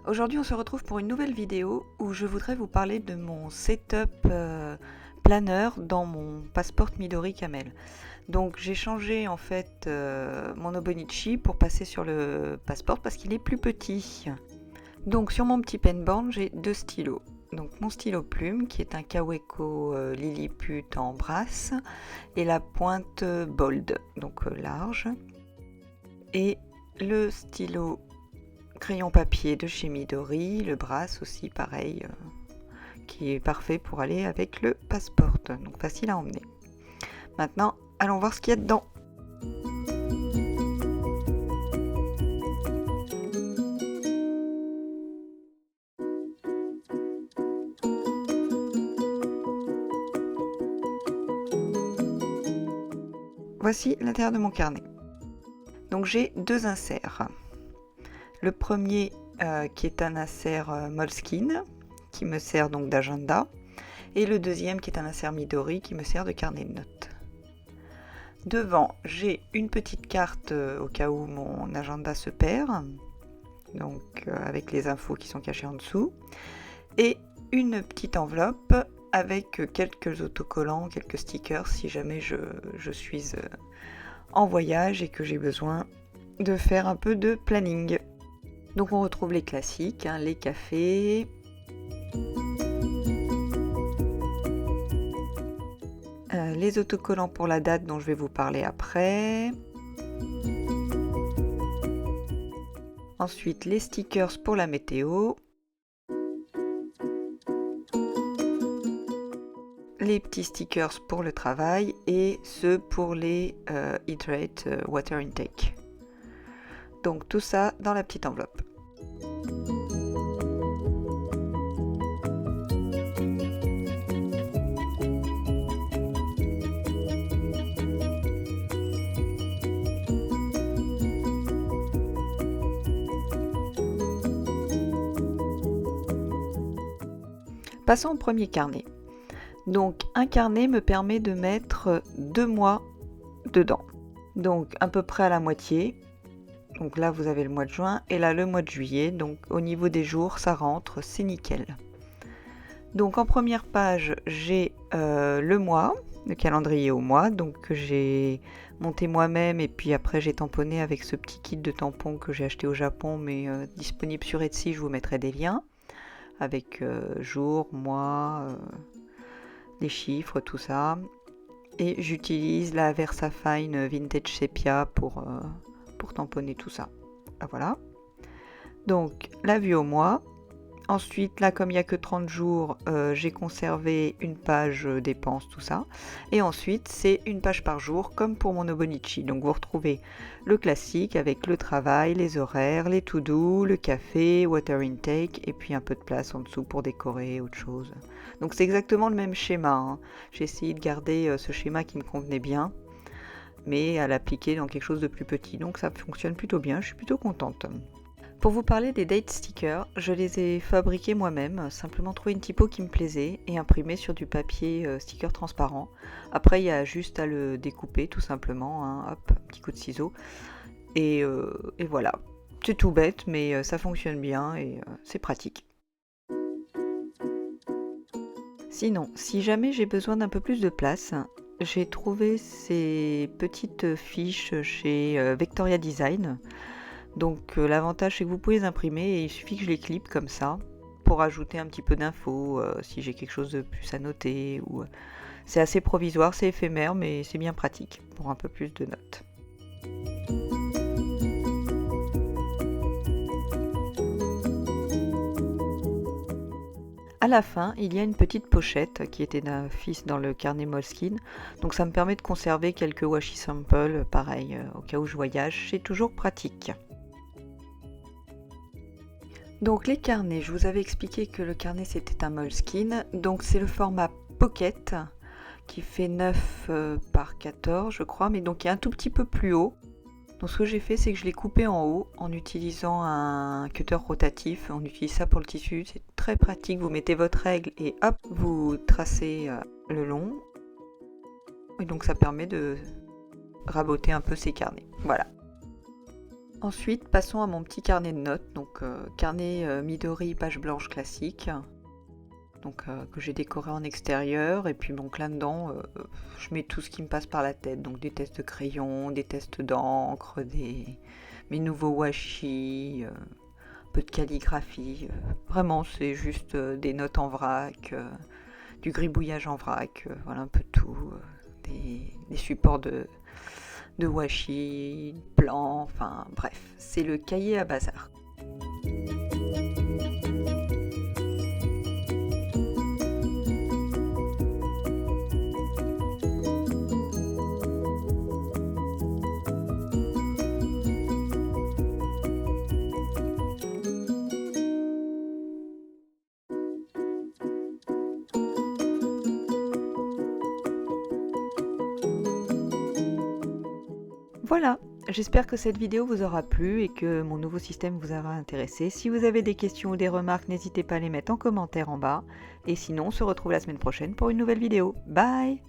Aujourd'hui, on se retrouve pour une nouvelle vidéo où je voudrais vous parler de mon setup planeur dans mon Passport Midori Camel. Donc j'ai changé en fait mon Hobonichi pour passer sur le Passport parce qu'il est plus petit. Donc sur mon petit penboard, j'ai deux stylos. Donc mon stylo plume qui est un Kaweco Lilliput en brasse et la pointe bold, donc large. Et le stylo crayon papier de chez Midori, le brasse aussi pareil, qui est parfait pour aller avec le Passport, donc facile à emmener. Maintenant, allons voir ce qu'il y a dedans. Voici l'intérieur de mon carnet. Donc j'ai deux inserts. Le premier qui est un insert Moleskine, qui me sert donc d'agenda, et le deuxième qui est un insert Midori qui me sert de carnet de notes. Devant, j'ai une petite carte au cas où mon agenda se perd, donc avec les infos qui sont cachées en dessous, et une petite enveloppe avec quelques autocollants, quelques stickers si jamais je suis en voyage et que j'ai besoin de faire un peu de planning. Donc on retrouve les classiques, les cafés, les autocollants pour la date dont je vais vous parler après. Ensuite les stickers pour la météo. Les petits stickers pour le travail et ceux pour les Hydrate Water Intake. Donc tout ça dans la petite enveloppe. Passons au premier carnet. Donc un carnet me permet de mettre 2 mois dedans. Donc à peu près à la moitié. Donc là vous avez le mois de juin et là le mois de juillet. Donc au niveau des jours ça rentre, c'est nickel. Donc en première page j'ai le mois, le calendrier au mois. Donc que j'ai monté moi-même et puis après j'ai tamponné avec ce petit kit de tampons que j'ai acheté au Japon mais disponible sur Etsy, je vous mettrai des liens. Avec jour, mois, les chiffres, tout ça. Et j'utilise la VersaFine Vintage Sepia pour tamponner tout ça. Voilà. Donc la vue au mois. Ensuite, là, comme il n'y a que 30 jours, j'ai conservé une page dépenses, tout ça. Et ensuite, c'est une page par jour, comme pour mon Hobonichi. Donc, vous retrouvez le classique avec le travail, les horaires, les to-do, le café, water intake, et puis un peu de place en dessous pour décorer, autre chose. Donc, c'est exactement le même schéma. J'ai essayé de garder ce schéma qui me convenait bien, mais à l'appliquer dans quelque chose de plus petit. Donc, ça fonctionne plutôt bien. Je suis plutôt contente. Pour vous parler des date stickers, je les ai fabriqués moi-même, simplement trouvé une typo qui me plaisait et imprimé sur du papier sticker transparent. Après il y a juste à le découper tout simplement, hop, un petit coup de ciseau et voilà. C'est tout bête mais ça fonctionne bien et c'est pratique. Sinon, si jamais j'ai besoin d'un peu plus de place, j'ai trouvé ces petites fiches chez Vectoria Design. Donc l'avantage c'est que vous pouvez les imprimer et il suffit que je les clippe comme ça pour ajouter un petit peu d'infos si j'ai quelque chose de plus à noter. C'est assez provisoire, c'est éphémère mais c'est bien pratique pour un peu plus de notes. À la fin, il y a une petite pochette qui était d'un fils dans le carnet Moleskine. Donc ça me permet de conserver quelques washi samples, pareil, au cas où je voyage, c'est toujours pratique. Donc les carnets, je vous avais expliqué que le carnet c'était un Moleskine, donc c'est le format Pocket qui fait 9 par 14 je crois, mais donc il est un tout petit peu plus haut. Donc ce que j'ai fait c'est que je l'ai coupé en haut en utilisant un cutter rotatif, on utilise ça pour le tissu, c'est très pratique, vous mettez votre règle et hop, vous tracez le long. Et donc ça permet de raboter un peu ces carnets, voilà. Ensuite, passons à mon petit carnet de notes, donc carnet Midori page blanche classique, donc que j'ai décoré en extérieur, et puis donc là-dedans, je mets tout ce qui me passe par la tête, donc des tests de crayon, des tests d'encre, mes nouveaux washi, un peu de calligraphie, vraiment c'est juste des notes en vrac, du gribouillage en vrac, voilà un peu tout, des supports de washi, plans, enfin bref, c'est le cahier à bazar. Voilà, j'espère que cette vidéo vous aura plu et que mon nouveau système vous aura intéressé. Si vous avez des questions ou des remarques, n'hésitez pas à les mettre en commentaire en bas. Et sinon, on se retrouve la semaine prochaine pour une nouvelle vidéo. Bye!